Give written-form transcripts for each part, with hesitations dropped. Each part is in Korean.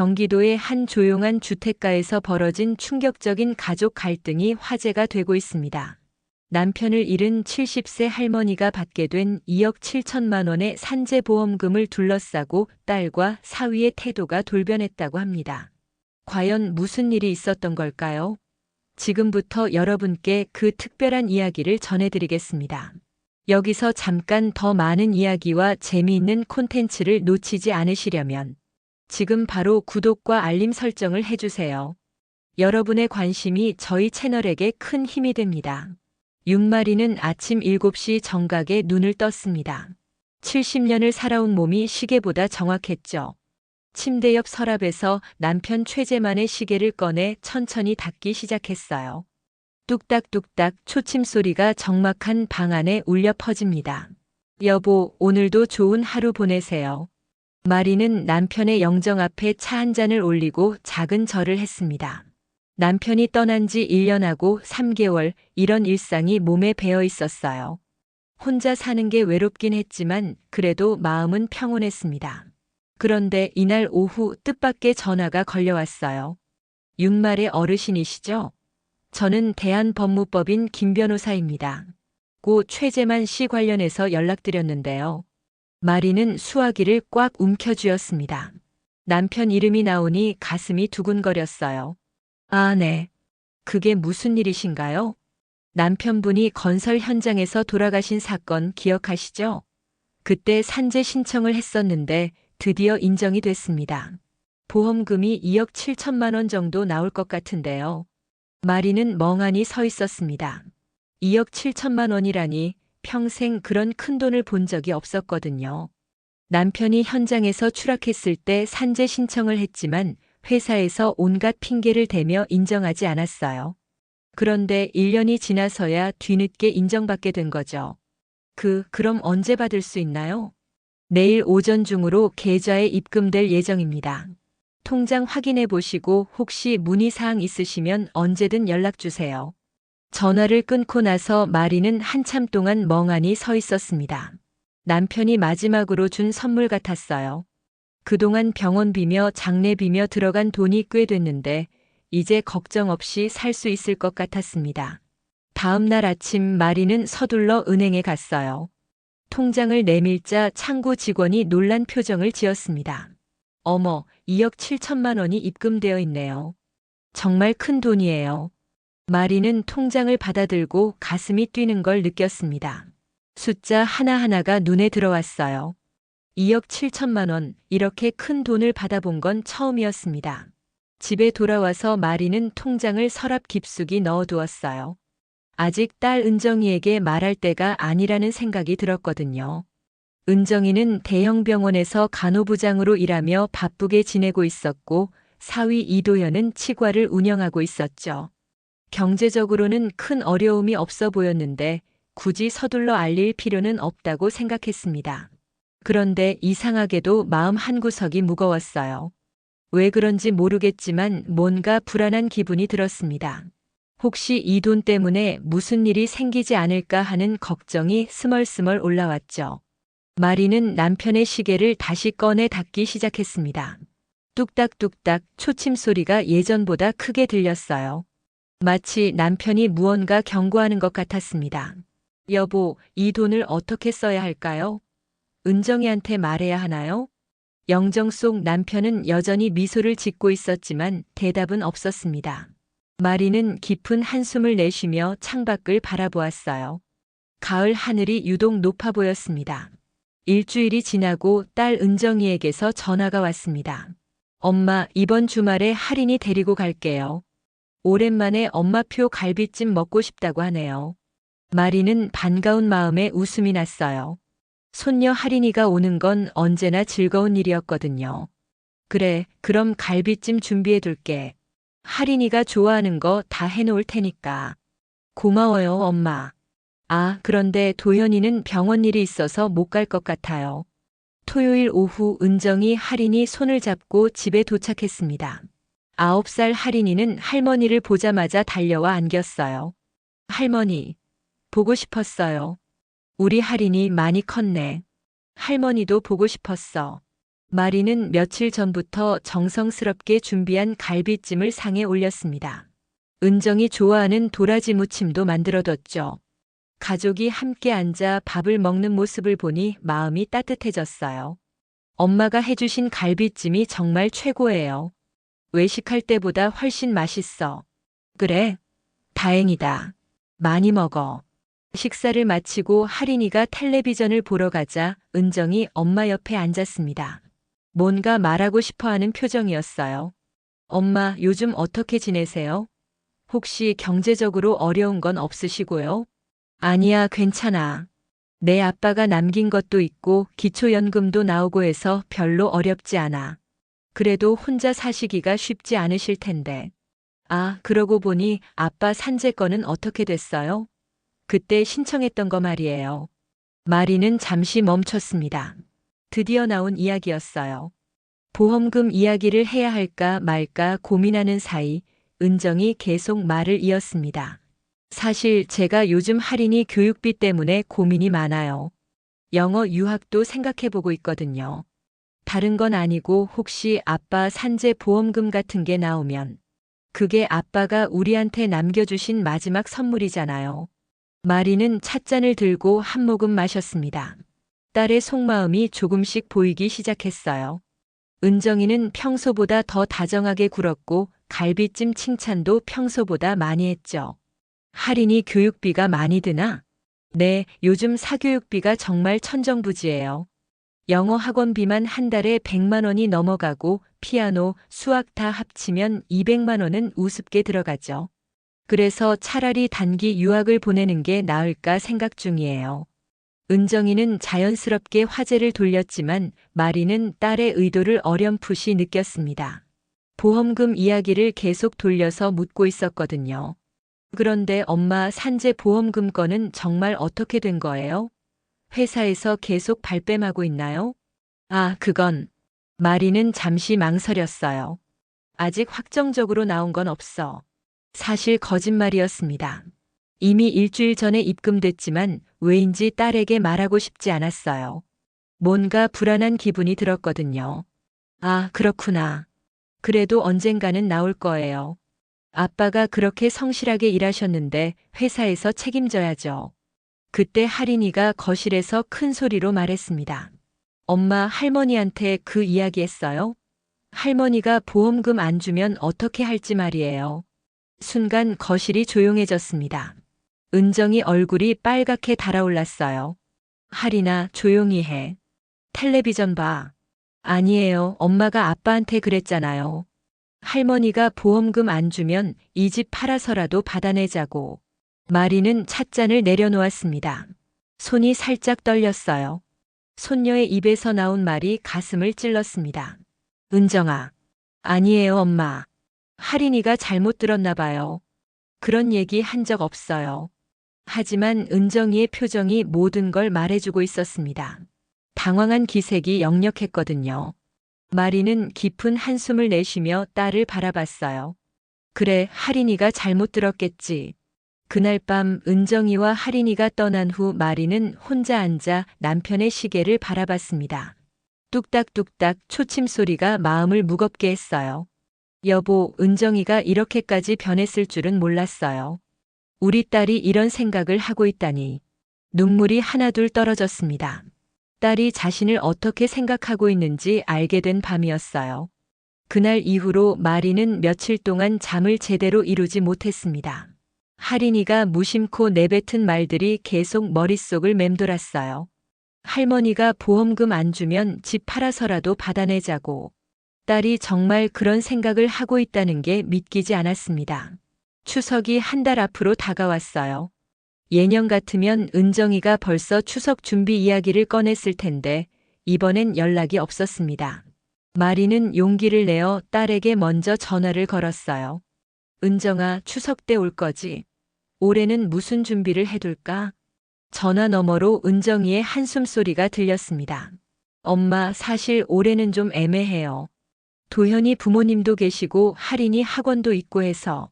경기도의 한 조용한 주택가에서 벌어진 충격적인 가족 갈등이 화제가 되고 있습니다. 남편을 잃은 70세 할머니가 받게 된 2억 7천만 원의 산재보험금을 둘러싸고 딸과 사위의 태도가 돌변했다고 합니다. 과연 무슨 일이 있었던 걸까요? 지금부터 여러분께 그 특별한 이야기를 전해드리겠습니다. 여기서 잠깐 더 많은 이야기와 재미있는 콘텐츠를 놓치지 않으시려면 지금 바로 구독과 알림 설정을 해주세요. 여러분의 관심이 저희 채널에게 큰 힘이 됩니다. 윤마리는 아침 7시 정각에 눈을 떴습니다. 70년을 살아온 몸이 시계보다 정확했죠. 침대 옆 서랍에서 남편 최재만의 시계를 꺼내 천천히 닫기 시작했어요. 뚝딱뚝딱 초침 소리가 적막한 방 안에 울려 퍼집니다. 여보, 오늘도 좋은 하루 보내세요. 마리는 남편의 영정 앞에 차 한 잔을 올리고 작은 절을 했습니다. 남편이 떠난 지 1년하고 3개월, 이런 일상이 몸에 배어 있었어요. 혼자 사는 게 외롭긴 했지만 그래도 마음은 평온했습니다. 그런데 이날 오후 뜻밖의 전화가 걸려왔어요. 윤말의 어르신이시죠? 저는 대한법무법인 김 변호사입니다. 고 최재만 씨 관련해서 연락드렸는데요. 마리는 수화기를 꽉 움켜쥐었습니다. 남편 이름이 나오니 가슴이 두근거렸어요. 아, 네. 그게 무슨 일이신가요? 남편분이 건설 현장에서 돌아가신 사건 기억하시죠? 그때 산재 신청을 했었는데 드디어 인정이 됐습니다. 보험금이 2억 7천만 원 정도 나올 것 같은데요. 마리는 멍하니 서 있었습니다. 2억 7천만 원이라니 평생 그런 큰 돈을 본 적이 없었거든요. 남편이 현장에서 추락했을 때 산재 신청을 했지만 회사에서 온갖 핑계를 대며 인정하지 않았어요. 그런데 1년이 지나서야 뒤늦게 인정받게 된 거죠. 그럼 언제 받을 수 있나요? 내일 오전 중으로 계좌에 입금될 예정입니다. 통장 확인해 보시고 혹시 문의사항 있으시면 언제든 연락 주세요. 전화를 끊고 나서 마리는 한참 동안 멍하니 서 있었습니다. 남편이 마지막으로 준 선물 같았어요. 그동안 병원비며 장례비며 들어간 돈이 꽤 됐는데 이제 걱정 없이 살 수 있을 것 같았습니다. 다음 날 아침 마리는 서둘러 은행에 갔어요. 통장을 내밀자 창구 직원이 놀란 표정을 지었습니다. 어머, 2억 7천만 원이 입금되어 있네요. 정말 큰 돈이에요. 마리는 통장을 받아들고 가슴이 뛰는 걸 느꼈습니다. 숫자 하나하나가 눈에 들어왔어요. 2억 7천만 원, 이렇게 큰 돈을 받아본 건 처음이었습니다. 집에 돌아와서 마리는 통장을 서랍 깊숙이 넣어두었어요. 아직 딸 은정이에게 말할 때가 아니라는 생각이 들었거든요. 은정이는 대형 병원에서 간호부장으로 일하며 바쁘게 지내고 있었고 사위 이도현은 치과를 운영하고 있었죠. 경제적으로는 큰 어려움이 없어 보였는데 굳이 서둘러 알릴 필요는 없다고 생각했습니다. 그런데 이상하게도 마음 한구석이 무거웠어요. 왜 그런지 모르겠지만 뭔가 불안한 기분이 들었습니다. 혹시 이 돈 때문에 무슨 일이 생기지 않을까 하는 걱정이 스멀스멀 올라왔죠. 마리는 남편의 시계를 다시 꺼내 닫기 시작했습니다. 뚝딱뚝딱 초침 소리가 예전보다 크게 들렸어요. 마치 남편이 무언가 경고하는 것 같았습니다. 여보, 이 돈을 어떻게 써야 할까요? 은정이한테 말해야 하나요? 영정 속 남편은 여전히 미소를 짓고 있었지만 대답은 없었습니다. 마리는 깊은 한숨을 내쉬며 창밖을 바라보았어요. 가을 하늘이 유독 높아 보였습니다. 일주일이 지나고 딸 은정이에게서 전화가 왔습니다. 엄마, 이번 주말에 할인이 데리고 갈게요. 오랜만에 엄마표 갈비찜 먹고 싶다고 하네요. 마리는 반가운 마음에 웃음이 났어요. 손녀 할인이가 오는 건 언제나 즐거운 일이었거든요. 그래, 그럼 갈비찜 준비해 둘게. 할인이가 좋아하는 거 다 해놓을 테니까. 고마워요, 엄마. 아, 그런데 도현이는 병원 일이 있어서 못 갈 것 같아요. 토요일 오후 은정이 할인이 손을 잡고 집에 도착했습니다. 9살 할인이는 할머니를 보자마자 달려와 안겼어요. 할머니, 보고 싶었어요. 우리 할인이 많이 컸네. 할머니도 보고 싶었어. 마리는 며칠 전부터 정성스럽게 준비한 갈비찜을 상에 올렸습니다. 은정이 좋아하는 도라지 무침도 만들어뒀죠. 가족이 함께 앉아 밥을 먹는 모습을 보니 마음이 따뜻해졌어요. 엄마가 해주신 갈비찜이 정말 최고예요. 외식할 때보다 훨씬 맛있어. 그래? 다행이다. 많이 먹어. 식사를 마치고 할인이가 텔레비전을 보러 가자 은정이 엄마 옆에 앉았습니다. 뭔가 말하고 싶어 하는 표정이었어요. 엄마, 요즘 어떻게 지내세요? 혹시 경제적으로 어려운 건 없으시고요? 아니야, 괜찮아. 내 아빠가 남긴 것도 있고 기초연금도 나오고 해서 별로 어렵지 않아. 그래도 혼자 사시기가 쉽지 않으실 텐데. 아, 그러고 보니 아빠 산재건은 어떻게 됐어요? 그때 신청했던 거 말이에요. 마리는 잠시 멈췄습니다. 드디어 나온 이야기였어요. 보험금 이야기를 해야 할까 말까 고민하는 사이 은정이 계속 말을 이었습니다. 사실 제가 요즘 할인이 교육비 때문에 고민이 많아요. 영어 유학도 생각해보고 있거든요. 다른 건 아니고 혹시 아빠 산재 보험금 같은 게 나오면 그게 아빠가 우리한테 남겨주신 마지막 선물이잖아요. 마리는 찻잔을 들고 한 모금 마셨습니다. 딸의 속마음이 조금씩 보이기 시작했어요. 은정이는 평소보다 더 다정하게 굴었고 갈비찜 칭찬도 평소보다 많이 했죠. 할인이 교육비가 많이 드나? 네, 요즘 사교육비가 정말 천정부지예요. 영어 학원비만 한 달에 100만 원이 넘어가고 피아노, 수학 다 합치면 200만 원은 우습게 들어가죠. 그래서 차라리 단기 유학을 보내는 게 나을까 생각 중이에요. 은정이는 자연스럽게 화제를 돌렸지만 마리는 딸의 의도를 어렴풋이 느꼈습니다. 보험금 이야기를 계속 돌려서 묻고 있었거든요. 그런데 엄마 산재 보험금 건은 정말 어떻게 된 거예요? 회사에서 계속 발뺌하고 있나요? 아, 그건. 마리는 잠시 망설였어요. 아직 확정적으로 나온 건 없어. 사실 거짓말이었습니다. 이미 일주일 전에 입금됐지만 왜인지 딸에게 말하고 싶지 않았어요. 뭔가 불안한 기분이 들었거든요. 아, 그렇구나. 그래도 언젠가는 나올 거예요. 아빠가 그렇게 성실하게 일하셨는데 회사에서 책임져야죠. 그때 할인이가 거실에서 큰 소리로 말했습니다. 엄마, 할머니한테 그 이야기 했어요? 할머니가 보험금 안 주면 어떻게 할지 말이에요. 순간 거실이 조용해졌습니다. 은정이 얼굴이 빨갛게 달아올랐어요. 할인아, 조용히 해. 텔레비전 봐. 아니에요. 엄마가 아빠한테 그랬잖아요. 할머니가 보험금 안 주면 이 집 팔아서라도 받아내자고. 마리는 찻잔을 내려놓았습니다. 손이 살짝 떨렸어요. 손녀의 입에서 나온 말이 가슴을 찔렀습니다. 은정아. 아니에요, 엄마. 할인이가 잘못 들었나 봐요. 그런 얘기 한 적 없어요. 하지만 은정이의 표정이 모든 걸 말해주고 있었습니다. 당황한 기색이 역력했거든요. 마리는 깊은 한숨을 내쉬며 딸을 바라봤어요. 그래, 할인이가 잘못 들었겠지. 그날 밤 은정이와 할인이가 떠난 후 마리는 혼자 앉아 남편의 시계를 바라봤습니다. 뚝딱뚝딱 초침 소리가 마음을 무겁게 했어요. 여보, 은정이가 이렇게까지 변했을 줄은 몰랐어요. 우리 딸이 이런 생각을 하고 있다니. 눈물이 하나둘 떨어졌습니다. 딸이 자신을 어떻게 생각하고 있는지 알게 된 밤이었어요. 그날 이후로 마리는 며칠 동안 잠을 제대로 이루지 못했습니다. 할인이가 무심코 내뱉은 말들이 계속 머릿속을 맴돌았어요. 할머니가 보험금 안 주면 집 팔아서라도 받아내자고. 딸이 정말 그런 생각을 하고 있다는 게 믿기지 않았습니다. 추석이 한 달 앞으로 다가왔어요. 예년 같으면 은정이가 벌써 추석 준비 이야기를 꺼냈을 텐데 이번엔 연락이 없었습니다. 마리는 용기를 내어 딸에게 먼저 전화를 걸었어요. 은정아, 추석 때 올 거지? 올해는 무슨 준비를 해둘까? 전화 너머로 은정이의 한숨 소리가 들렸습니다. 엄마, 사실 올해는 좀 애매해요. 도현이 부모님도 계시고 할인이 학원도 있고 해서.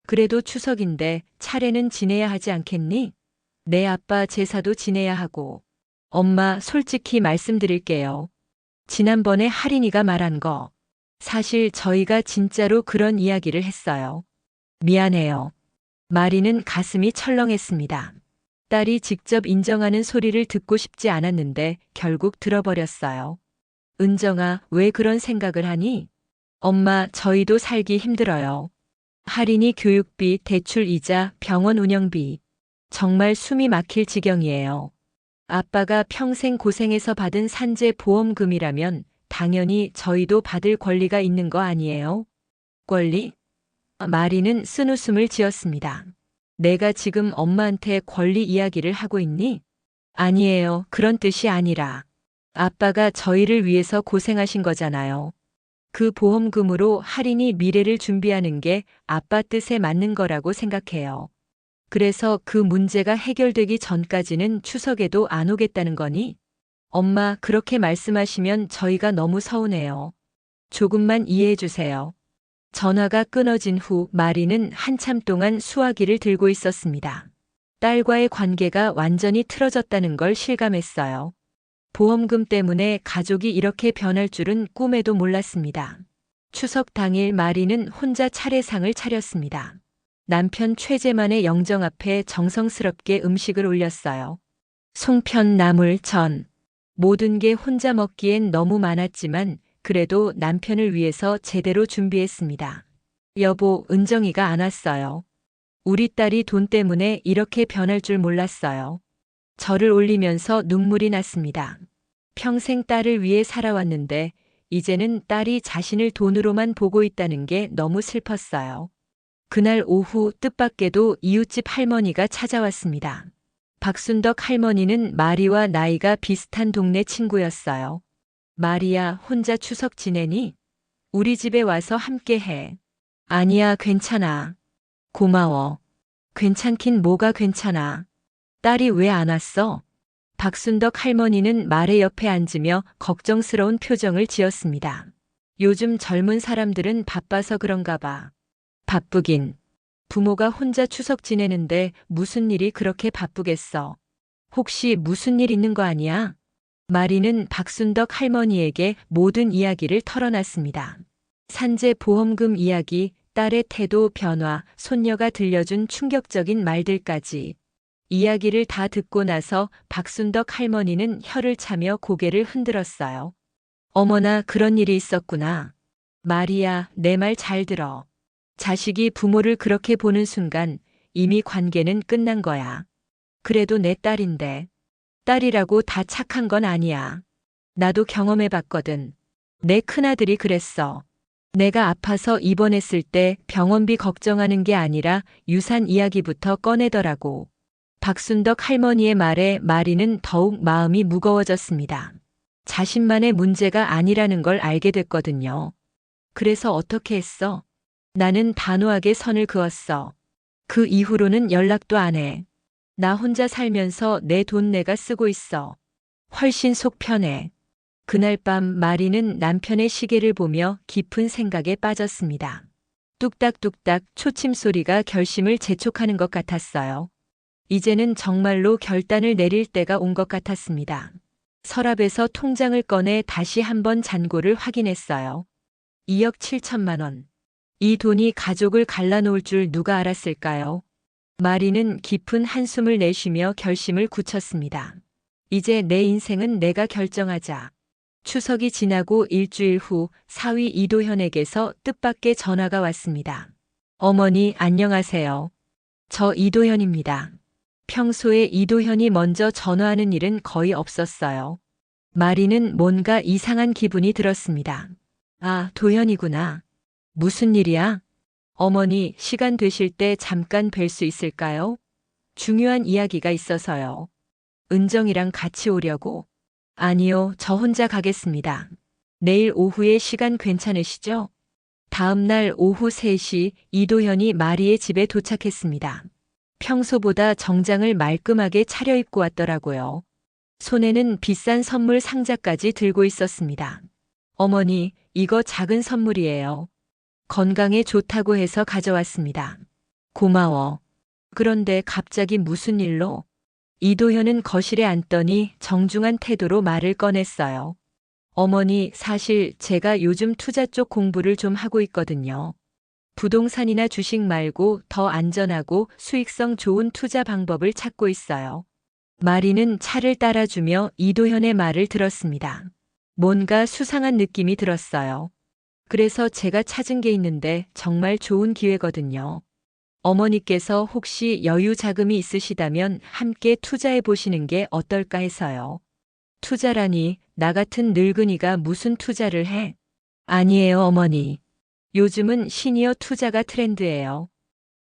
그래도 추석인데 차례는 지내야 하지 않겠니? 내 아빠 제사도 지내야 하고. 엄마, 솔직히 말씀드릴게요. 지난번에 할인이가 말한 거. 사실 저희가 진짜로 그런 이야기를 했어요. 미안해요. 마리는 가슴이 철렁했습니다. 딸이 직접 인정하는 소리를 듣고 싶지 않았는데 결국 들어버렸어요. 은정아, 왜 그런 생각을 하니? 엄마, 저희도 살기 힘들어요. 할인이 교육비, 대출이자 병원 운영비. 정말 숨이 막힐 지경이에요. 아빠가 평생 고생해서 받은 산재 보험금이라면 당연히 저희도 받을 권리가 있는 거 아니에요? 권리? 마리는 쓴웃음을 지었습니다. 내가 지금 엄마한테 권리 이야기를 하고 있니? 아니에요. 그런 뜻이 아니라. 아빠가 저희를 위해서 고생하신 거잖아요. 그 보험금으로 할인이 미래를 준비하는 게 아빠 뜻에 맞는 거라고 생각해요. 그래서 그 문제가 해결되기 전까지는 추석에도 안 오겠다는 거니? 엄마, 그렇게 말씀하시면 저희가 너무 서운해요. 조금만 이해해 주세요. 전화가 끊어진 후 마리는 한참 동안 수화기를 들고 있었습니다. 딸과의 관계가 완전히 틀어졌다는 걸 실감했어요. 보험금 때문에 가족이 이렇게 변할 줄은 꿈에도 몰랐습니다. 추석 당일 마리는 혼자 차례상을 차렸습니다. 남편 최재만의 영정 앞에 정성스럽게 음식을 올렸어요. 송편, 나물, 전. 모든 게 혼자 먹기엔 너무 많았지만 그래도 남편을 위해서 제대로 준비했습니다. 여보, 은정이가 안 왔어요. 우리 딸이 돈 때문에 이렇게 변할 줄 몰랐어요. 절을 올리면서 눈물이 났습니다. 평생 딸을 위해 살아왔는데 이제는 딸이 자신을 돈으로만 보고 있다는 게 너무 슬펐어요. 그날 오후 뜻밖에도 이웃집 할머니가 찾아왔습니다. 박순덕 할머니는 마리와 나이가 비슷한 동네 친구였어요. 마리야, 혼자 추석 지내니? 우리 집에 와서 함께 해. 아니야, 괜찮아. 고마워. 괜찮긴 뭐가 괜찮아. 딸이 왜 안 왔어? 박순덕 할머니는 말의 옆에 앉으며 걱정스러운 표정을 지었습니다. 요즘 젊은 사람들은 바빠서 그런가 봐. 바쁘긴. 부모가 혼자 추석 지내는데 무슨 일이 그렇게 바쁘겠어. 혹시 무슨 일 있는 거 아니야? 마리는 박순덕 할머니에게 모든 이야기를 털어놨습니다. 산재 보험금 이야기, 딸의 태도 변화, 손녀가 들려준 충격적인 말들까지. 이야기를 다 듣고 나서 박순덕 할머니는 혀를 차며 고개를 흔들었어요. 어머나, 그런 일이 있었구나. 마리야, 내 말 잘 들어. 자식이 부모를 그렇게 보는 순간 이미 관계는 끝난 거야. 그래도 내 딸인데. 딸이라고 다 착한 건 아니야. 나도 경험해 봤거든. 내 큰아들이 그랬어. 내가 아파서 입원했을 때 병원비 걱정하는 게 아니라 유산 이야기부터 꺼내더라고. 박순덕 할머니의 말에 마리는 더욱 마음이 무거워졌습니다. 자신만의 문제가 아니라는 걸 알게 됐거든요. 그래서 어떻게 했어? 나는 단호하게 선을 그었어. 그 이후로는 연락도 안 해. 나 혼자 살면서 내 돈 내가 쓰고 있어. 훨씬 속 편해. 그날 밤 마리는 남편의 시계를 보며 깊은 생각에 빠졌습니다. 뚝딱뚝딱 초침 소리가 결심을 재촉하는 것 같았어요. 이제는 정말로 결단을 내릴 때가 온 것 같았습니다. 서랍에서 통장을 꺼내 다시 한번 잔고를 확인했어요. 2억 7천만 원. 이 돈이 가족을 갈라놓을 줄 누가 알았을까요? 마리는 깊은 한숨을 내쉬며 결심을 굳혔습니다. 이제 내 인생은 내가 결정하자. 추석이 지나고 일주일 후 사위 이도현에게서 뜻밖의 전화가 왔습니다. 어머니, 안녕하세요. 저 이도현입니다. 평소에 이도현이 먼저 전화하는 일은 거의 없었어요. 마리는 뭔가 이상한 기분이 들었습니다. 아, 도현이구나. 무슨 일이야? 어머니, 시간 되실 때 잠깐 뵐 수 있을까요? 중요한 이야기가 있어서요. 은정이랑 같이 오려고. 아니요, 저 혼자 가겠습니다. 내일 오후에 시간 괜찮으시죠? 다음 날 오후 3시 이도현이 마리의 집에 도착했습니다. 평소보다 정장을 말끔하게 차려입고 왔더라고요. 손에는 비싼 선물 상자까지 들고 있었습니다. 어머니, 이거 작은 선물이에요. 건강에 좋다고 해서 가져왔습니다. 고마워. 그런데 갑자기 무슨 일로? 이도현은 거실에 앉더니 정중한 태도로 말을 꺼냈어요. 어머니, 사실 제가 요즘 투자 쪽 공부를 좀 하고 있거든요. 부동산이나 주식 말고 더 안전하고 수익성 좋은 투자 방법을 찾고 있어요. 마리는 차를 따라주며 이도현의 말을 들었습니다. 뭔가 수상한 느낌이 들었어요. 그래서 제가 찾은 게 있는데 정말 좋은 기회거든요. 어머니께서 혹시 여유 자금이 있으시다면 함께 투자해 보시는 게 어떨까 해서요. 투자라니, 나 같은 늙은이가 무슨 투자를 해? 아니에요, 어머니. 요즘은 시니어 투자가 트렌드예요.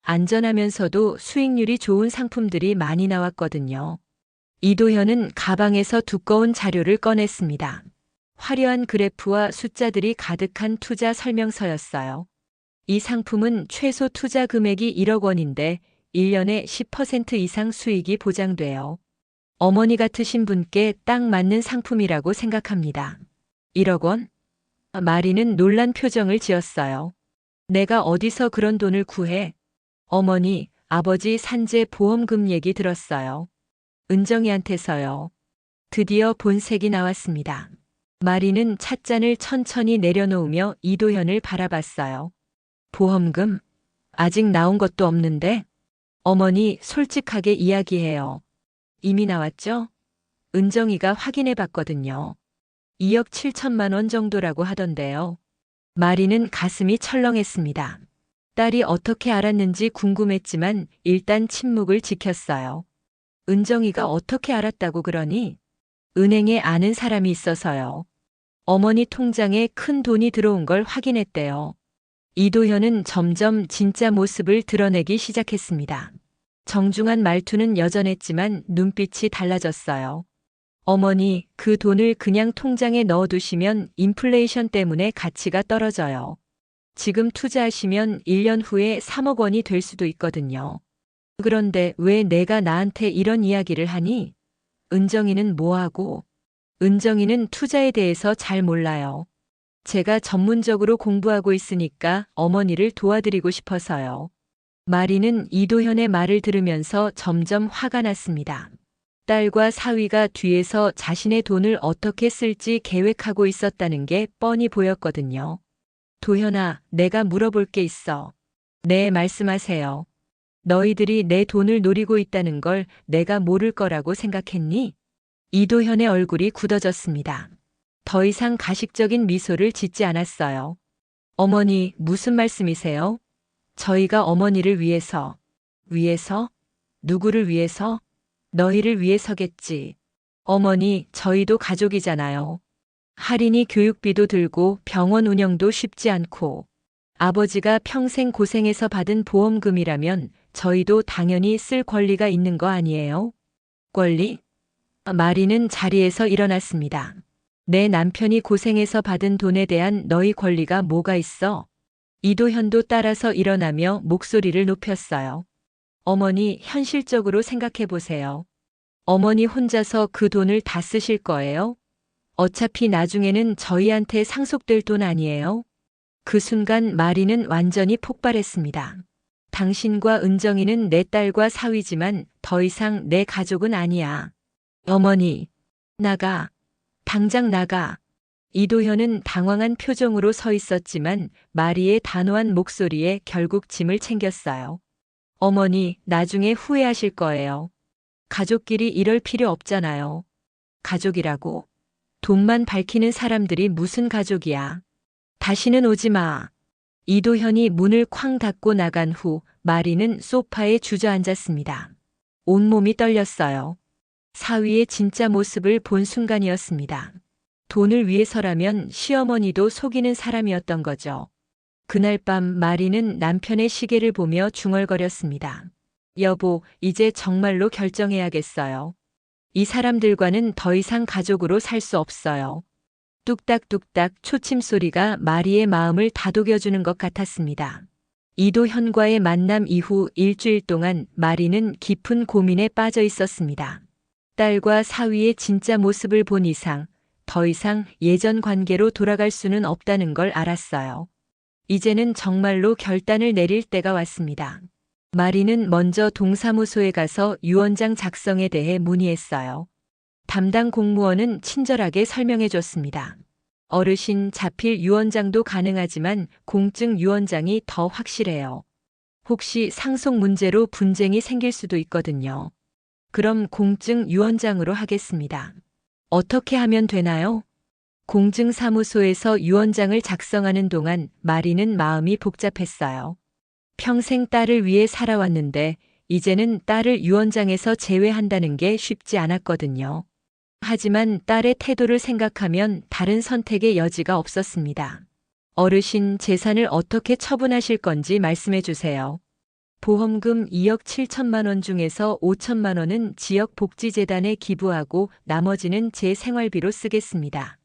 안전하면서도 수익률이 좋은 상품들이 많이 나왔거든요. 이도현은 가방에서 두꺼운 자료를 꺼냈습니다. 화려한 그래프와 숫자들이 가득한 투자 설명서였어요. 이 상품은 최소 투자 금액이 1억 원인데 1년에 10% 이상 수익이 보장돼요. 어머니 같으신 분께 딱 맞는 상품이라고 생각합니다. 1억 원? 마리는 놀란 표정을 지었어요. 내가 어디서 그런 돈을 구해? 어머니, 아버지 산재 보험금 얘기 들었어요. 은정이한테서요. 드디어 본색이 나왔습니다. 마리는 찻잔을 천천히 내려놓으며 이도현을 바라봤어요. 보험금? 아직 나온 것도 없는데? 어머니, 솔직하게 이야기해요. 이미 나왔죠? 은정이가 확인해 봤거든요. 2억 7천만 원 정도라고 하던데요. 마리는 가슴이 철렁했습니다. 딸이 어떻게 알았는지 궁금했지만 일단 침묵을 지켰어요. 은정이가 어떻게 알았다고 그러니? 은행에 아는 사람이 있어서요. 어머니 통장에 큰 돈이 들어온 걸 확인했대요. 이도현은 점점 진짜 모습을 드러내기 시작했습니다. 정중한 말투는 여전했지만 눈빛이 달라졌어요. 어머니, 그 돈을 그냥 통장에 넣어두시면 인플레이션 때문에 가치가 떨어져요. 지금 투자하시면 1년 후에 3억 원이 될 수도 있거든요. 그런데 왜 내가 나한테 이런 이야기를 하니? 은정이는 뭐하고? 은정이는 투자에 대해서 잘 몰라요. 제가 전문적으로 공부하고 있으니까 어머니를 도와드리고 싶어서요. 마리는 이도현의 말을 들으면서 점점 화가 났습니다. 딸과 사위가 뒤에서 자신의 돈을 어떻게 쓸지 계획하고 있었다는 게 뻔히 보였거든요. 도현아, 내가 물어볼 게 있어. 네, 말씀하세요. 너희들이 내 돈을 노리고 있다는 걸 내가 모를 거라고 생각했니? 이도현의 얼굴이 굳어졌습니다. 더 이상 가식적인 미소를 짓지 않았어요. 어머니, 무슨 말씀이세요? 저희가 어머니를 위해서. 위해서? 누구를 위해서? 너희를 위해서겠지. 어머니, 저희도 가족이잖아요. 할인이 교육비도 들고 병원 운영도 쉽지 않고 아버지가 평생 고생해서 받은 보험금이라면 저희도 당연히 쓸 권리가 있는 거 아니에요? 권리? 마리는 자리에서 일어났습니다. 내 남편이 고생해서 받은 돈에 대한 너희 권리가 뭐가 있어? 이도현도 따라서 일어나며 목소리를 높였어요. 어머니, 현실적으로 생각해 보세요. 어머니 혼자서 그 돈을 다 쓰실 거예요? 어차피 나중에는 저희한테 상속될 돈 아니에요? 그 순간 마리는 완전히 폭발했습니다. 당신과 은정이는 내 딸과 사위지만 더 이상 내 가족은 아니야. 어머니, 나가. 당장 나가. 이도현은 당황한 표정으로 서 있었지만 마리의 단호한 목소리에 결국 짐을 챙겼어요. 어머니, 나중에 후회하실 거예요. 가족끼리 이럴 필요 없잖아요. 가족이라고? 돈만 밝히는 사람들이 무슨 가족이야. 다시는 오지 마. 이도현이 문을 쾅 닫고 나간 후 마리는 소파에 주저앉았습니다. 온몸이 떨렸어요. 사위의 진짜 모습을 본 순간이었습니다. 돈을 위해서라면 시어머니도 속이는 사람이었던 거죠. 그날 밤 마리는 남편의 시계를 보며 중얼거렸습니다. 여보, 이제 정말로 결정해야겠어요. 이 사람들과는 더 이상 가족으로 살 수 없어요. 뚝딱뚝딱 초침 소리가 마리의 마음을 다독여주는 것 같았습니다. 이도현과의 만남 이후 일주일 동안 마리는 깊은 고민에 빠져 있었습니다. 딸과 사위의 진짜 모습을 본 이상 더 이상 예전 관계로 돌아갈 수는 없다는 걸 알았어요. 이제는 정말로 결단을 내릴 때가 왔습니다. 마리는 먼저 동사무소에 가서 유언장 작성에 대해 문의했어요. 담당 공무원은 친절하게 설명해 줬습니다. 어르신 자필 유언장도 가능하지만 공증 유언장이 더 확실해요. 혹시 상속 문제로 분쟁이 생길 수도 있거든요. 그럼 공증 유언장으로 하겠습니다. 어떻게 하면 되나요? 공증사무소에서 유언장을 작성하는 동안 마리는 마음이 복잡했어요. 평생 딸을 위해 살아왔는데 이제는 딸을 유언장에서 제외한다는 게 쉽지 않았거든요. 하지만 딸의 태도를 생각하면 다른 선택의 여지가 없었습니다. 어르신 재산을 어떻게 처분하실 건지 말씀해 주세요. 보험금 2억 7천만 원 중에서 5천만 원은 지역복지재단에 기부하고 나머지는 제 생활비로 쓰겠습니다.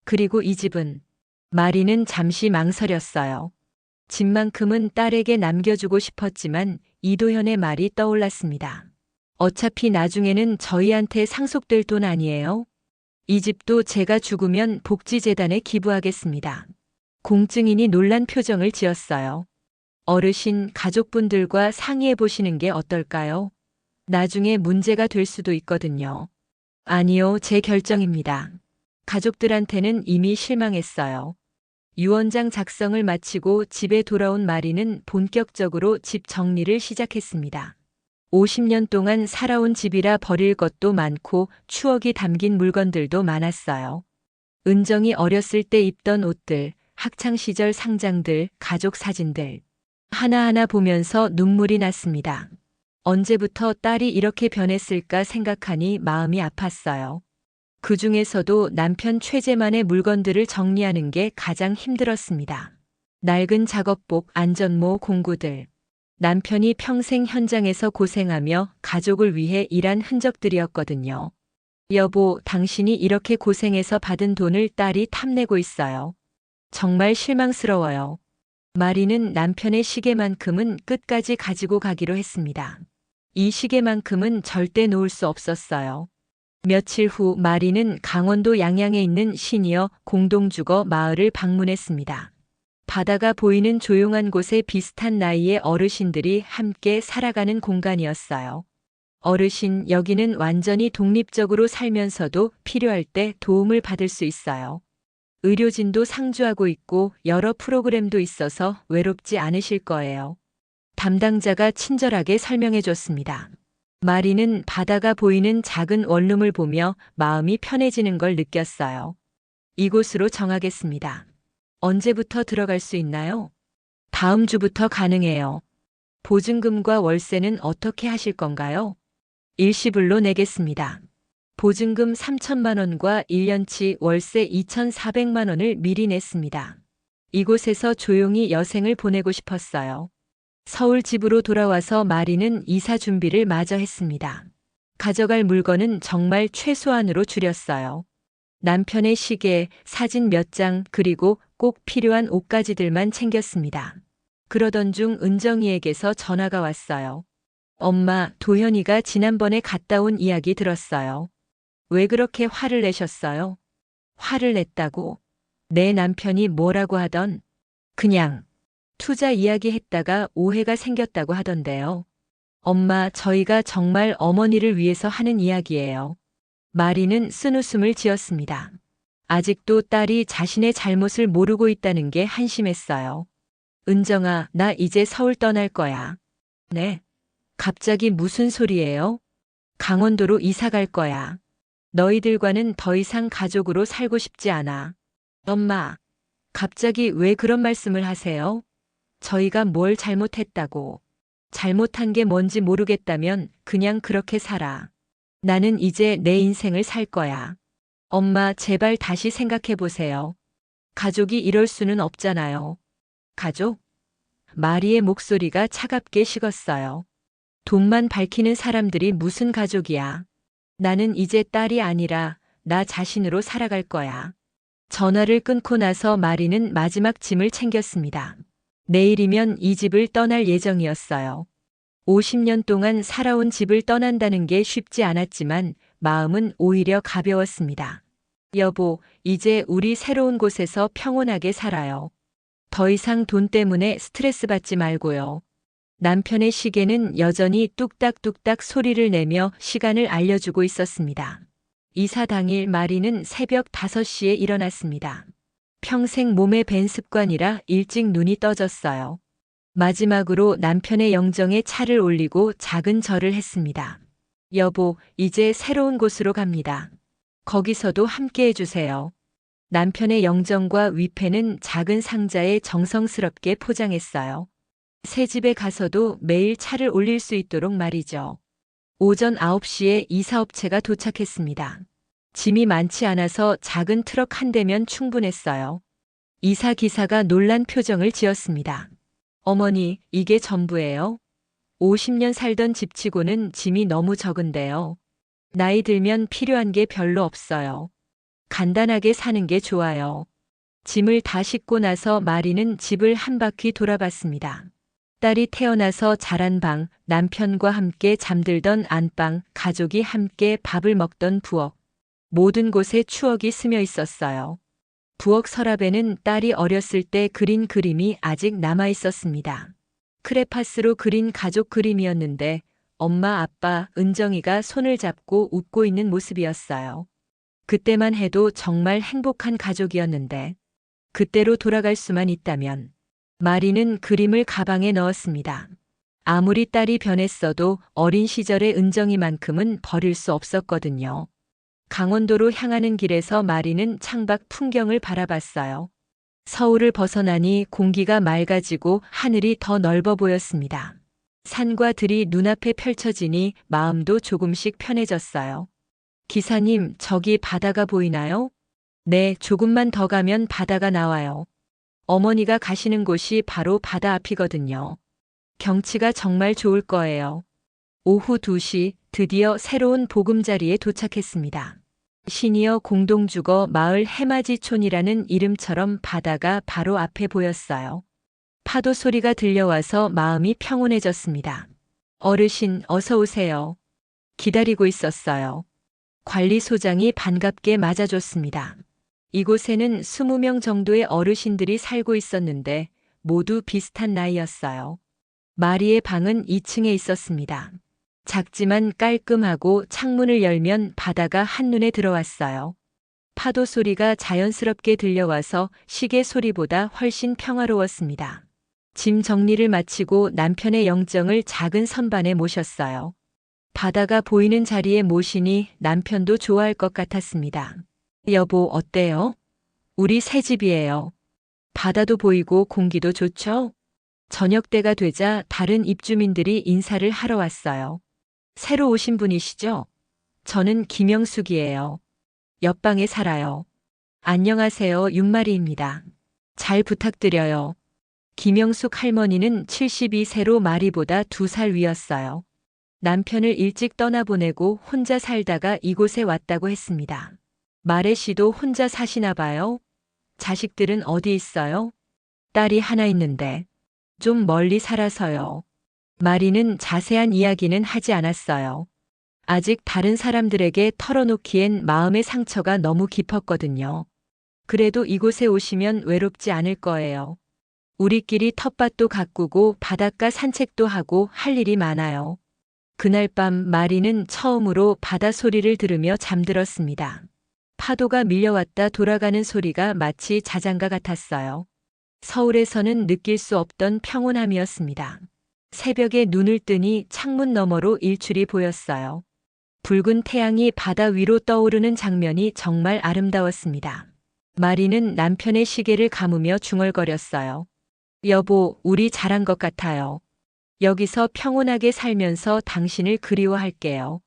그리고 이 집은 마리는 잠시 망설였어요. 집만큼은 딸에게 남겨주고 싶었지만 이도현의 말이 떠올랐습니다. 어차피 나중에는 저희한테 상속될 돈 아니에요? 이 집도 제가 죽으면 복지재단에 기부하겠습니다. 공증인이 놀란 표정을 지었어요. 어르신 가족분들과 상의해 보시는 게 어떨까요? 나중에 문제가 될 수도 있거든요. 아니요, 제 결정입니다. 가족들한테는 이미 실망했어요. 유언장 작성을 마치고 집에 돌아온 마리는 본격적으로 집 정리를 시작했습니다. 50년 동안 살아온 집이라 버릴 것도 많고 추억이 담긴 물건들도 많았어요. 은정이 어렸을 때 입던 옷들, 학창시절 상장들, 가족 사진들. 하나하나 보면서 눈물이 났습니다. 언제부터 딸이 이렇게 변했을까 생각하니 마음이 아팠어요. 그 중에서도 남편 최재만의 물건들을 정리하는 게 가장 힘들었습니다. 낡은 작업복, 안전모, 공구들. 남편이 평생 현장에서 고생하며 가족을 위해 일한 흔적들이었거든요. 여보, 당신이 이렇게 고생해서 받은 돈을 딸이 탐내고 있어요. 정말 실망스러워요. 마리는 남편의 시계만큼은 끝까지 가지고 가기로 했습니다. 이 시계만큼은 절대 놓을 수 없었어요. 며칠 후 마리는 강원도 양양에 있는 시니어 공동주거 마을을 방문했습니다. 바다가 보이는 조용한 곳에 비슷한 나이의 어르신들이 함께 살아가는 공간이었어요. 어르신, 여기는 완전히 독립적으로 살면서도 필요할 때 도움을 받을 수 있어요. 의료진도 상주하고 있고 여러 프로그램도 있어서 외롭지 않으실 거예요. 담당자가 친절하게 설명해 줬습니다. 마리는 바다가 보이는 작은 원룸을 보며 마음이 편해지는 걸 느꼈어요. 이곳으로 정하겠습니다. 언제부터 들어갈 수 있나요? 다음 주부터 가능해요. 보증금과 월세는 어떻게 하실 건가요? 일시불로 내겠습니다. 보증금 3천만 원과 1년치 월세 2,400만 원을 미리 냈습니다. 이곳에서 조용히 여생을 보내고 싶었어요. 서울 집으로 돌아와서 마리는 이사 준비를 마저 했습니다. 가져갈 물건은 정말 최소한으로 줄였어요. 남편의 시계, 사진 몇 장, 그리고 꼭 필요한 옷가지들만 챙겼습니다. 그러던 중 은정이에게서 전화가 왔어요. 엄마, 도현이가 지난번에 갔다 온 이야기 들었어요. 왜 그렇게 화를 내셨어요? 화를 냈다고? 내 남편이 뭐라고 하던? 그냥 투자 이야기 했다가 오해가 생겼다고 하던데요. 엄마, 저희가 정말 어머니를 위해서 하는 이야기예요. 마리는 쓴웃음을 지었습니다. 아직도 딸이 자신의 잘못을 모르고 있다는 게 한심했어요. 은정아, 나 이제 서울 떠날 거야. 네? 갑자기 무슨 소리예요? 강원도로 이사 갈 거야. 너희들과는 더 이상 가족으로 살고 싶지 않아. 엄마, 갑자기 왜 그런 말씀을 하세요? 저희가 뭘 잘못했다고. 잘못한 게 뭔지 모르겠다면 그냥 그렇게 살아. 나는 이제 내 인생을 살 거야. 엄마, 제발 다시 생각해 보세요. 가족이 이럴 수는 없잖아요. 가족? 마리의 목소리가 차갑게 식었어요. 돈만 밝히는 사람들이 무슨 가족이야. 나는 이제 딸이 아니라 나 자신으로 살아갈 거야. 전화를 끊고 나서 마리는 마지막 짐을 챙겼습니다. 내일이면 이 집을 떠날 예정이었어요. 50년 동안 살아온 집을 떠난다는 게 쉽지 않았지만 마음은 오히려 가벼웠습니다. 여보, 이제 우리 새로운 곳에서 평온하게 살아요. 더 이상 돈 때문에 스트레스 받지 말고요. 남편의 시계는 여전히 뚝딱뚝딱 소리를 내며 시간을 알려주고 있었습니다. 이사 당일 마리는 새벽 5시에 일어났습니다. 평생 몸에 밴 습관이라 일찍 눈이 떠졌어요. 마지막으로 남편의 영정에 차를 올리고 작은 절을 했습니다. 여보, 이제 새로운 곳으로 갑니다. 거기서도 함께 해주세요. 남편의 영정과 위패는 작은 상자에 정성스럽게 포장했어요. 새 집에 가서도 매일 차를 올릴 수 있도록 말이죠. 오전 9시에 이사업체가 도착했습니다. 짐이 많지 않아서 작은 트럭 한 대면 충분했어요. 이사 기사가 놀란 표정을 지었습니다. 어머니, 이게 전부예요? 50년 살던 집치고는 짐이 너무 적은데요. 나이 들면 필요한 게 별로 없어요. 간단하게 사는 게 좋아요. 짐을 다 싣고 나서 마리는 집을 한 바퀴 돌아봤습니다. 딸이 태어나서 자란 방, 남편과 함께 잠들던 안방, 가족이 함께 밥을 먹던 부엌. 모든 곳에 추억이 스며 있었어요. 부엌 서랍에는 딸이 어렸을 때 그린 그림이 아직 남아 있었습니다. 크레파스로 그린 가족 그림이었는데 엄마, 아빠, 은정이가 손을 잡고 웃고 있는 모습이었어요. 그때만 해도 정말 행복한 가족이었는데 그때로 돌아갈 수만 있다면. 마리는 그림을 가방에 넣었습니다. 아무리 딸이 변했어도 어린 시절의 은정이만큼은 버릴 수 없었거든요. 강원도로 향하는 길에서 마리는 창밖 풍경을 바라봤어요. 서울을 벗어나니 공기가 맑아지고 하늘이 더 넓어 보였습니다. 산과 들이 눈앞에 펼쳐지니 마음도 조금씩 편해졌어요. 기사님, 저기 바다가 보이나요? 네, 조금만 더 가면 바다가 나와요. 어머니가 가시는 곳이 바로 바다 앞이거든요. 경치가 정말 좋을 거예요. 오후 2시 드디어 새로운 보금자리에 도착했습니다. 시니어 공동주거 마을 해맞이촌이라는 이름처럼 바다가 바로 앞에 보였어요. 파도 소리가 들려와서 마음이 평온해졌습니다. 어르신, 어서 오세요. 기다리고 있었어요. 관리소장이 반갑게 맞아줬습니다. 이곳에는 20명 정도의 어르신들이 살고 있었는데 모두 비슷한 나이였어요. 마리의 방은 2층에 있었습니다. 작지만 깔끔하고 창문을 열면 바다가 한눈에 들어왔어요. 파도 소리가 자연스럽게 들려와서 시계 소리보다 훨씬 평화로웠습니다. 짐 정리를 마치고 남편의 영정을 작은 선반에 모셨어요. 바다가 보이는 자리에 모시니 남편도 좋아할 것 같았습니다. 여보, 어때요? 우리 새 집이에요. 바다도 보이고 공기도 좋죠? 저녁 때가 되자 다른 입주민들이 인사를 하러 왔어요. 새로 오신 분이시죠? 저는 김영숙이에요. 옆방에 살아요. 안녕하세요, 윤마리입니다. 잘 부탁드려요. 김영숙 할머니는 72세로 마리보다 2살 위였어요. 남편을 일찍 떠나보내고 혼자 살다가 이곳에 왔다고 했습니다. 마레 씨도 혼자 사시나 봐요? 자식들은 어디 있어요? 딸이 하나 있는데 좀 멀리 살아서요. 마리는 자세한 이야기는 하지 않았어요. 아직 다른 사람들에게 털어놓기엔 마음의 상처가 너무 깊었거든요. 그래도 이곳에 오시면 외롭지 않을 거예요. 우리끼리 텃밭도 가꾸고 바닷가 산책도 하고 할 일이 많아요. 그날 밤 마리는 처음으로 바다 소리를 들으며 잠들었습니다. 파도가 밀려왔다 돌아가는 소리가 마치 자장가 같았어요. 서울에서는 느낄 수 없던 평온함이었습니다. 새벽에 눈을 뜨니 창문 너머로 일출이 보였어요. 붉은 태양이 바다 위로 떠오르는 장면이 정말 아름다웠습니다. 마리는 남편의 시계를 감으며 중얼거렸어요. 여보, 우리 잘한 것 같아요. 여기서 평온하게 살면서 당신을 그리워할게요.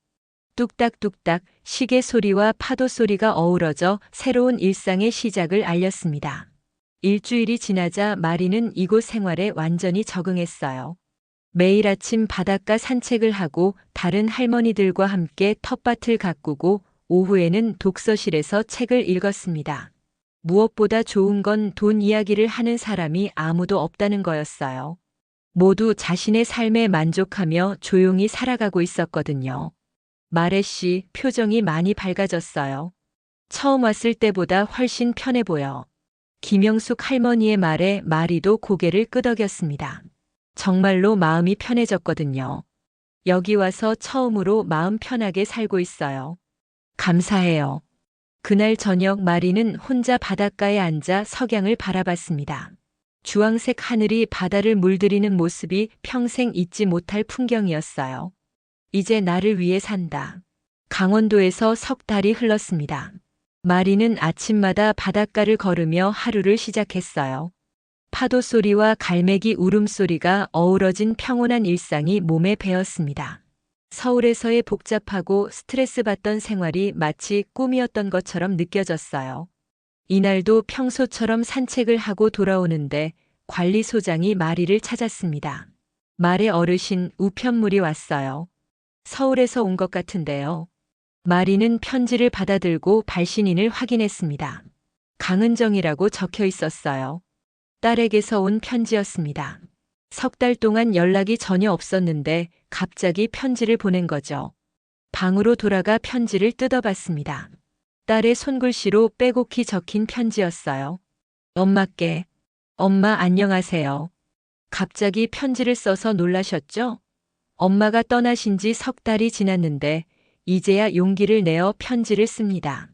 뚝딱뚝딱 시계 소리와 파도 소리가 어우러져 새로운 일상의 시작을 알렸습니다. 일주일이 지나자 마리는 이곳 생활에 완전히 적응했어요. 매일 아침 바닷가 산책을 하고 다른 할머니들과 함께 텃밭을 가꾸고 오후에는 독서실에서 책을 읽었습니다. 무엇보다 좋은 건 돈 이야기를 하는 사람이 아무도 없다는 거였어요. 모두 자신의 삶에 만족하며 조용히 살아가고 있었거든요. 마레 씨 표정이 많이 밝아졌어요. 처음 왔을 때보다 훨씬 편해 보여. 김영숙 할머니의 말에 마리도 고개를 끄덕였습니다. 정말로 마음이 편해졌거든요. 여기 와서 처음으로 마음 편하게 살고 있어요. 감사해요. 그날 저녁 마리는 혼자 바닷가에 앉아 석양을 바라봤습니다. 주황색 하늘이 바다를 물들이는 모습이 평생 잊지 못할 풍경이었어요. 이제 나를 위해 산다. 강원도에서 석 달이 흘렀습니다. 마리는 아침마다 바닷가를 걸으며 하루를 시작했어요. 파도 소리와 갈매기 울음소리가 어우러진 평온한 일상이 몸에 배었습니다. 서울에서의 복잡하고 스트레스 받던 생활이 마치 꿈이었던 것처럼 느껴졌어요. 이날도 평소처럼 산책을 하고 돌아오는데 관리소장이 마리를 찾았습니다. 말의 어르신 우편물이 왔어요. 서울에서 온 것 같은데요. 마리는 편지를 받아들고 발신인을 확인했습니다. 강은정이라고 적혀 있었어요. 딸에게서 온 편지였습니다. 석 달 동안 연락이 전혀 없었는데 갑자기 편지를 보낸 거죠. 방으로 돌아가 편지를 뜯어봤습니다. 딸의 손글씨로 빼곡히 적힌 편지였어요. 엄마께. 엄마 안녕하세요. 갑자기 편지를 써서 놀라셨죠? 엄마가 떠나신 지 석 달이 지났는데 이제야 용기를 내어 편지를 씁니다.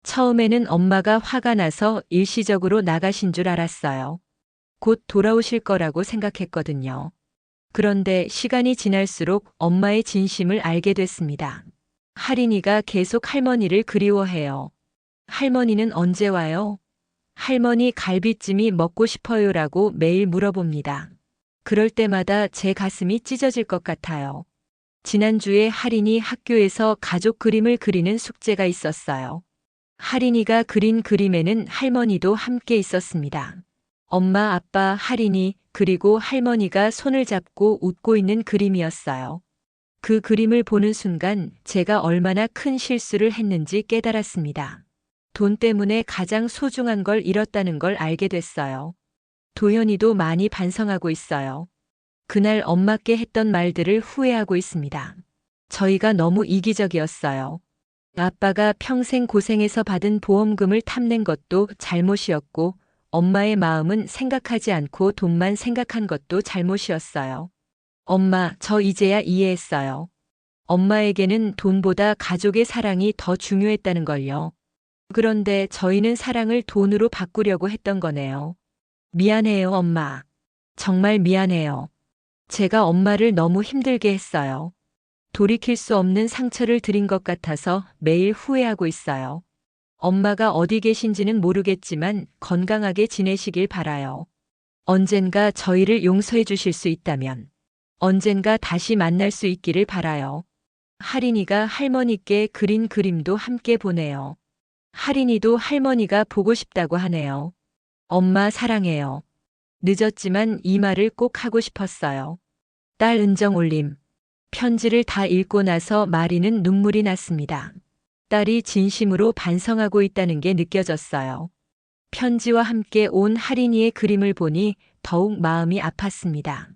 처음에는 엄마가 화가 나서 일시적으로 나가신 줄 알았어요. 곧 돌아오실 거라고 생각했거든요. 그런데 시간이 지날수록 엄마의 진심을 알게 됐습니다. 할인이가 계속 할머니를 그리워해요. 할머니는 언제 와요? 할머니 갈비찜이 먹고 싶어요라고 매일 물어봅니다. 그럴 때마다 제 가슴이 찢어질 것 같아요. 지난주에 할인이 학교에서 가족 그림을 그리는 숙제가 있었어요. 할인이가 그린 그림에는 할머니도 함께 있었습니다. 엄마, 아빠, 할인이, 그리고 할머니가 손을 잡고 웃고 있는 그림이었어요. 그 그림을 보는 순간 제가 얼마나 큰 실수를 했는지 깨달았습니다. 돈 때문에 가장 소중한 걸 잃었다는 걸 알게 됐어요. 도현이도 많이 반성하고 있어요. 그날 엄마께 했던 말들을 후회하고 있습니다. 저희가 너무 이기적이었어요. 아빠가 평생 고생해서 받은 보험금을 탐낸 것도 잘못이었고, 엄마의 마음은 생각하지 않고 돈만 생각한 것도 잘못이었어요. 엄마, 저 이제야 이해했어요. 엄마에게는 돈보다 가족의 사랑이 더 중요했다는 걸요. 그런데 저희는 사랑을 돈으로 바꾸려고 했던 거네요. 미안해요, 엄마. 정말 미안해요. 제가 엄마를 너무 힘들게 했어요. 돌이킬 수 없는 상처를 드린 것 같아서 매일 후회하고 있어요. 엄마가 어디 계신지는 모르겠지만 건강하게 지내시길 바라요. 언젠가 저희를 용서해 주실 수 있다면, 언젠가 다시 만날 수 있기를 바라요. 할인이가 할머니께 그린 그림도 함께 보내요. 할인이도 할머니가 보고 싶다고 하네요. 엄마 사랑해요. 늦었지만 이 말을 꼭 하고 싶었어요. 딸 은정 올림. 편지를 다 읽고 나서 마리는 눈물이 났습니다. 딸이 진심으로 반성하고 있다는 게 느껴졌어요. 편지와 함께 온 할인이의 그림을 보니 더욱 마음이 아팠습니다.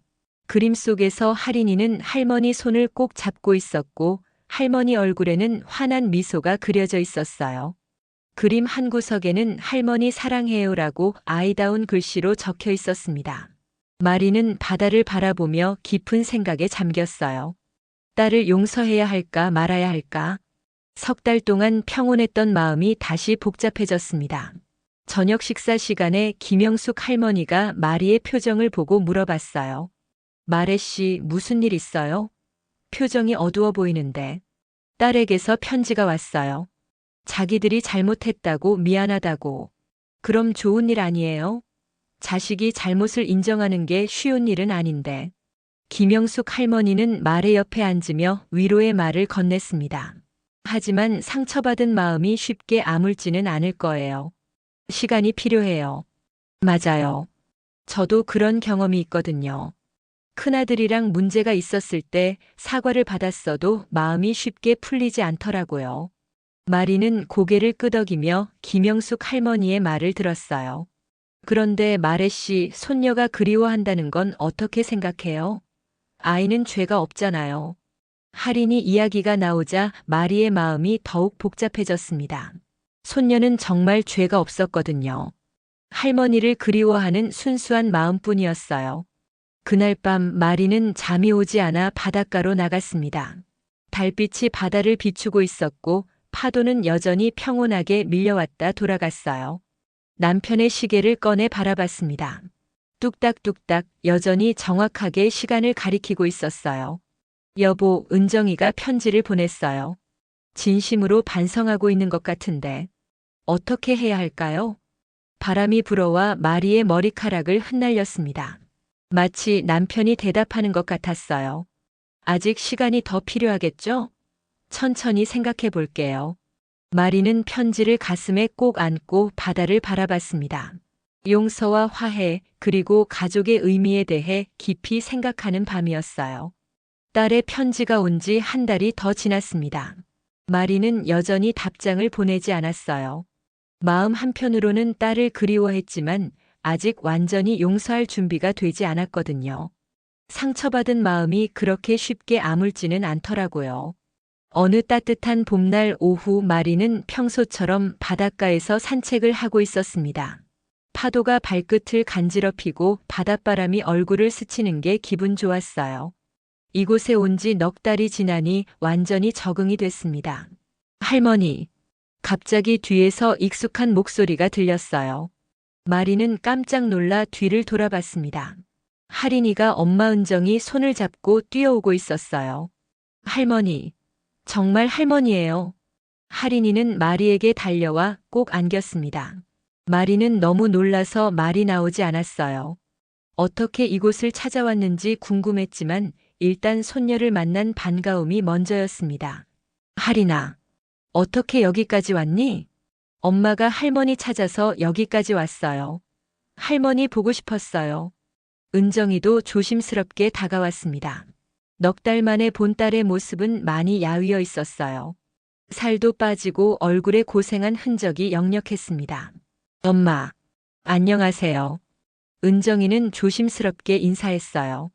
그림 속에서 할인이는 할머니 손을 꼭 잡고 있었고 할머니 얼굴에는 환한 미소가 그려져 있었어요. 그림 한 구석에는 할머니 사랑해요라고 아이다운 글씨로 적혀 있었습니다. 마리는 바다를 바라보며 깊은 생각에 잠겼어요. 딸을 용서해야 할까 말아야 할까? 석 달 동안 평온했던 마음이 다시 복잡해졌습니다. 저녁 식사 시간에 김영숙 할머니가 마리의 표정을 보고 물어봤어요. 마레 씨, 무슨 일 있어요? 표정이 어두워 보이는데. 딸에게서 편지가 왔어요. 자기들이 잘못했다고 미안하다고. 그럼 좋은 일 아니에요? 자식이 잘못을 인정하는 게 쉬운 일은 아닌데. 김영숙 할머니는 마레 옆에 앉으며 위로의 말을 건넸습니다. 하지만 상처받은 마음이 쉽게 아물지는 않을 거예요. 시간이 필요해요. 맞아요. 저도 그런 경험이 있거든요. 큰아들이랑 문제가 있었을 때 사과를 받았어도 마음이 쉽게 풀리지 않더라고요. 마리는 고개를 끄덕이며 김영숙 할머니의 말을 들었어요. 그런데 마레 씨, 손녀가 그리워한다는 건 어떻게 생각해요? 아이는 죄가 없잖아요. 할인이 이야기가 나오자 마리의 마음이 더욱 복잡해졌습니다. 손녀는 정말 죄가 없었거든요. 할머니를 그리워하는 순수한 마음뿐이었어요. 그날 밤 마리는 잠이 오지 않아 바닷가로 나갔습니다. 달빛이 바다를 비추고 있었고 파도는 여전히 평온하게 밀려왔다 돌아갔어요. 남편의 시계를 꺼내 바라봤습니다. 뚝딱뚝딱 여전히 정확하게 시간을 가리키고 있었어요. 여보, 은정이가 편지를 보냈어요. 진심으로 반성하고 있는 것 같은데 어떻게 해야 할까요? 바람이 불어와 마리의 머리카락을 흩날렸습니다. 마치 남편이 대답하는 것 같았어요. 아직 시간이 더 필요하겠죠? 천천히 생각해 볼게요. 마리는 편지를 가슴에 꼭 안고 바다를 바라봤습니다. 용서와 화해, 그리고 가족의 의미에 대해 깊이 생각하는 밤이었어요. 딸의 편지가 온 지 한 달이 더 지났습니다. 마리는 여전히 답장을 보내지 않았어요. 마음 한편으로는 딸을 그리워했지만 아직 완전히 용서할 준비가 되지 않았거든요. 상처받은 마음이 그렇게 쉽게 아물지는 않더라고요. 어느 따뜻한 봄날 오후 마리는 평소처럼 바닷가에서 산책을 하고 있었습니다. 파도가 발끝을 간지럽히고 바닷바람이 얼굴을 스치는 게 기분 좋았어요. 이곳에 온 지 넉 달이 지나니 완전히 적응이 됐습니다. 할머니. 갑자기 뒤에서 익숙한 목소리가 들렸어요. 마리는 깜짝 놀라 뒤를 돌아봤습니다. 할인이가 엄마 은정이 손을 잡고 뛰어오고 있었어요. 할머니. 정말 할머니예요. 할인이는 마리에게 달려와 꼭 안겼습니다. 마리는 너무 놀라서 말이 나오지 않았어요. 어떻게 이곳을 찾아왔는지 궁금했지만 일단 손녀를 만난 반가움이 먼저였습니다. 할인아, 어떻게 여기까지 왔니? 엄마가 할머니 찾아서 여기까지 왔어요. 할머니 보고 싶었어요. 은정이도 조심스럽게 다가왔습니다. 넉 달 만에 본 딸의 모습은 많이 야위어 있었어요. 살도 빠지고 얼굴에 고생한 흔적이 역력했습니다. 엄마, 안녕하세요. 은정이는 조심스럽게 인사했어요.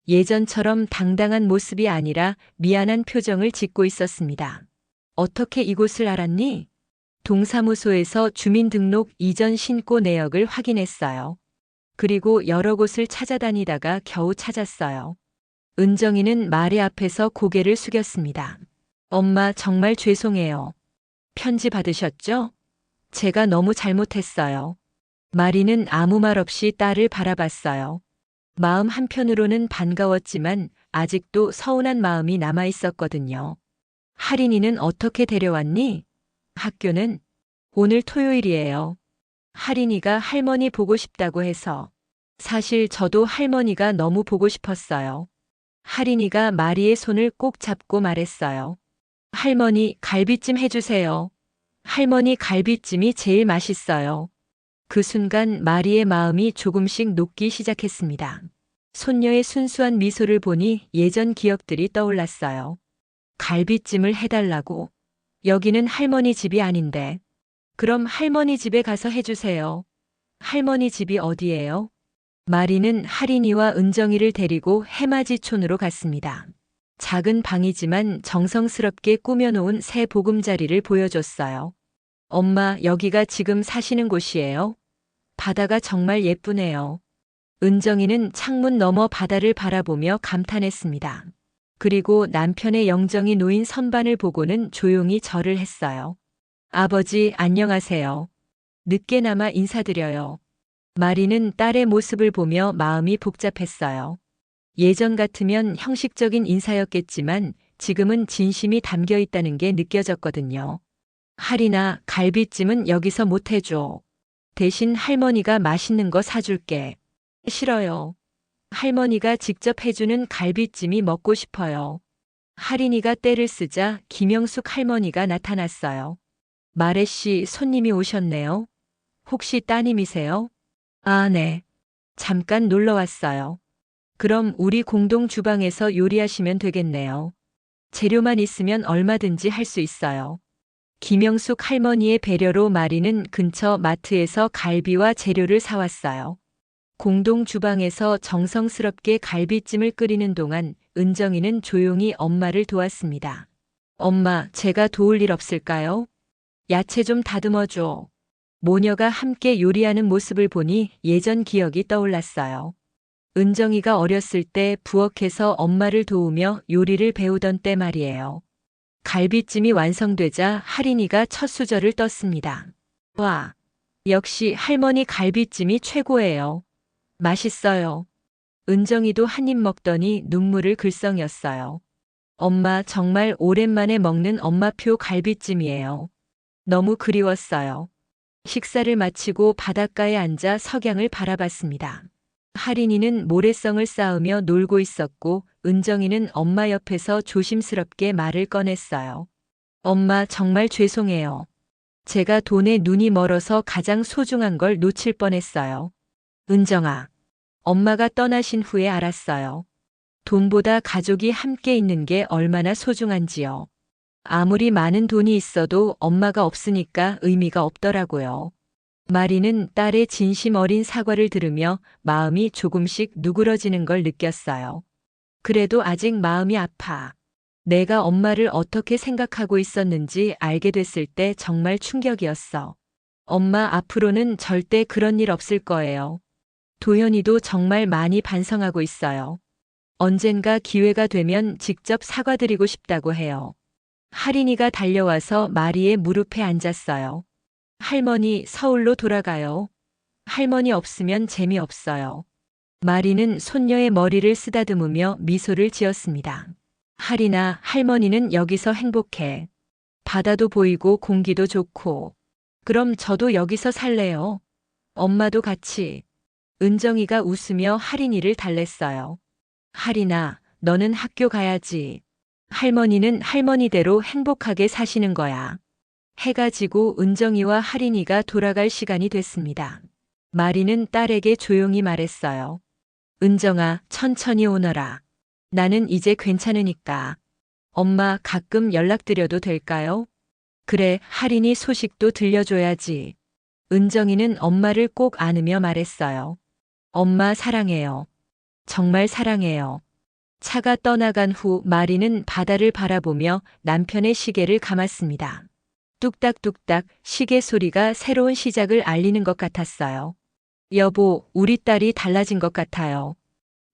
예전처럼 당당한 모습이 아니라 미안한 표정을 짓고 있었습니다. 어떻게 이곳을 알았니? 동사무소에서 주민등록 이전 신고 내역을 확인했어요. 그리고 여러 곳을 찾아다니다가 겨우 찾았어요. 은정이는 말의 앞에서 고개를 숙였습니다. 엄마, 정말 죄송해요. 편지 받으셨죠? 제가 너무 잘못했어요. 마리는 아무 말 없이 딸을 바라봤어요. 마음 한편으로는 반가웠지만 아직도 서운한 마음이 남아 있었거든요. 할인이는 어떻게 데려왔니? 학교는? 오늘 토요일이에요. 할인이가 할머니 보고 싶다고 해서. 사실 저도 할머니가 너무 보고 싶었어요. 할인이가 마리의 손을 꼭 잡고 말했어요. 할머니, 갈비찜 해주세요. 할머니 갈비찜이 제일 맛있어요. 그 순간 마리의 마음이 조금씩 녹기 시작했습니다. 손녀의 순수한 미소를 보니 예전 기억들이 떠올랐어요. 갈비찜을 해달라고. 여기는 할머니 집이 아닌데. 그럼 할머니 집에 가서 해주세요. 할머니 집이 어디예요? 마리는 할인이와 은정이를 데리고 해맞이촌으로 갔습니다. 작은 방이지만 정성스럽게 꾸며놓은 새 보금자리를 보여줬어요. 엄마, 여기가 지금 사시는 곳이에요? 바다가 정말 예쁘네요. 은정이는 창문 너머 바다를 바라보며 감탄했습니다. 그리고 남편의 영정이 놓인 선반을 보고는 조용히 절을 했어요. 아버지, 안녕하세요. 늦게나마 인사드려요. 마리는 딸의 모습을 보며 마음이 복잡했어요. 예전 같으면 형식적인 인사였겠지만 지금은 진심이 담겨 있다는 게 느껴졌거든요. 할인아, 갈비찜은 여기서 못 해줘. 대신 할머니가 맛있는 거 사줄게. 싫어요. 할머니가 직접 해주는 갈비찜이 먹고 싶어요. 할인이가 떼를 쓰자 김영숙 할머니가 나타났어요. 마레 씨, 손님이 오셨네요. 혹시 따님이세요? 아, 네. 잠깐 놀러 왔어요. 그럼 우리 공동 주방에서 요리하시면 되겠네요. 재료만 있으면 얼마든지 할 수 있어요. 김영숙 할머니의 배려로 마리는 근처 마트에서 갈비와 재료를 사왔어요. 공동 주방에서 정성스럽게 갈비찜을 끓이는 동안 은정이는 조용히 엄마를 도왔습니다. 엄마, 제가 도울 일 없을까요? 야채 좀 다듬어줘. 모녀가 함께 요리하는 모습을 보니 예전 기억이 떠올랐어요. 은정이가 어렸을 때 부엌에서 엄마를 도우며 요리를 배우던 때 말이에요. 갈비찜이 완성되자 할인이가 첫 수저를 떴습니다. 와, 역시 할머니 갈비찜이 최고예요. 맛있어요. 은정이도 한 입 먹더니 눈물을 글썽였어요. 엄마 정말 오랜만에 먹는 엄마표 갈비찜이에요. 너무 그리웠어요. 식사를 마치고 바닷가에 앉아 석양을 바라봤습니다. 할인이는 모래성을 쌓으며 놀고 있었고 은정이는 엄마 옆에서 조심스럽게 말을 꺼냈어요. 엄마 정말 죄송해요. 제가 돈에 눈이 멀어서 가장 소중한 걸 놓칠 뻔했어요. 은정아, 엄마가 떠나신 후에 알았어요. 돈보다 가족이 함께 있는 게 얼마나 소중한지요. 아무리 많은 돈이 있어도 엄마가 없으니까 의미가 없더라고요. 마리는 딸의 진심 어린 사과를 들으며 마음이 조금씩 누그러지는 걸 느꼈어요. 그래도 아직 마음이 아파. 내가 엄마를 어떻게 생각하고 있었는지 알게 됐을 때 정말 충격이었어. 엄마 앞으로는 절대 그런 일 없을 거예요. 도현이도 정말 많이 반성하고 있어요. 언젠가 기회가 되면 직접 사과드리고 싶다고 해요. 할인이가 달려와서 마리의 무릎에 앉았어요. 할머니, 서울로 돌아가요. 할머니 없으면 재미없어요. 마리는 손녀의 머리를 쓰다듬으며 미소를 지었습니다. 할인아, 할머니는 여기서 행복해. 바다도 보이고 공기도 좋고. 그럼 저도 여기서 살래요. 엄마도 같이. 은정이가 웃으며 할인이를 달랬어요. 할인아, 너는 학교 가야지. 할머니는 할머니대로 행복하게 사시는 거야. 해가 지고 은정이와 할인이가 돌아갈 시간이 됐습니다. 마리는 딸에게 조용히 말했어요. 은정아, 천천히 오너라. 나는 이제 괜찮으니까. 엄마 가끔 연락드려도 될까요? 그래, 할인이 소식도 들려줘야지. 은정이는 엄마를 꼭 안으며 말했어요. 엄마 사랑해요. 정말 사랑해요. 차가 떠나간 후 마리는 바다를 바라보며 남편의 시계를 감았습니다. 뚝딱뚝딱 시계 소리가 새로운 시작을 알리는 것 같았어요. 여보, 우리 딸이 달라진 것 같아요.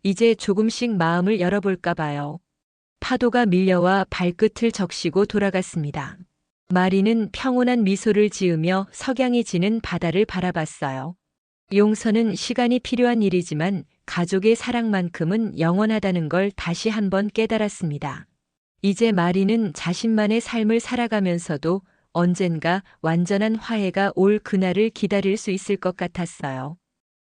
이제 조금씩 마음을 열어볼까 봐요. 파도가 밀려와 발끝을 적시고 돌아갔습니다. 마리는 평온한 미소를 지으며 석양이 지는 바다를 바라봤어요. 용서는 시간이 필요한 일이지만 가족의 사랑만큼은 영원하다는 걸 다시 한번 깨달았습니다. 이제 마리는 자신만의 삶을 살아가면서도 언젠가 완전한 화해가 올 그날을 기다릴 수 있을 것 같았어요.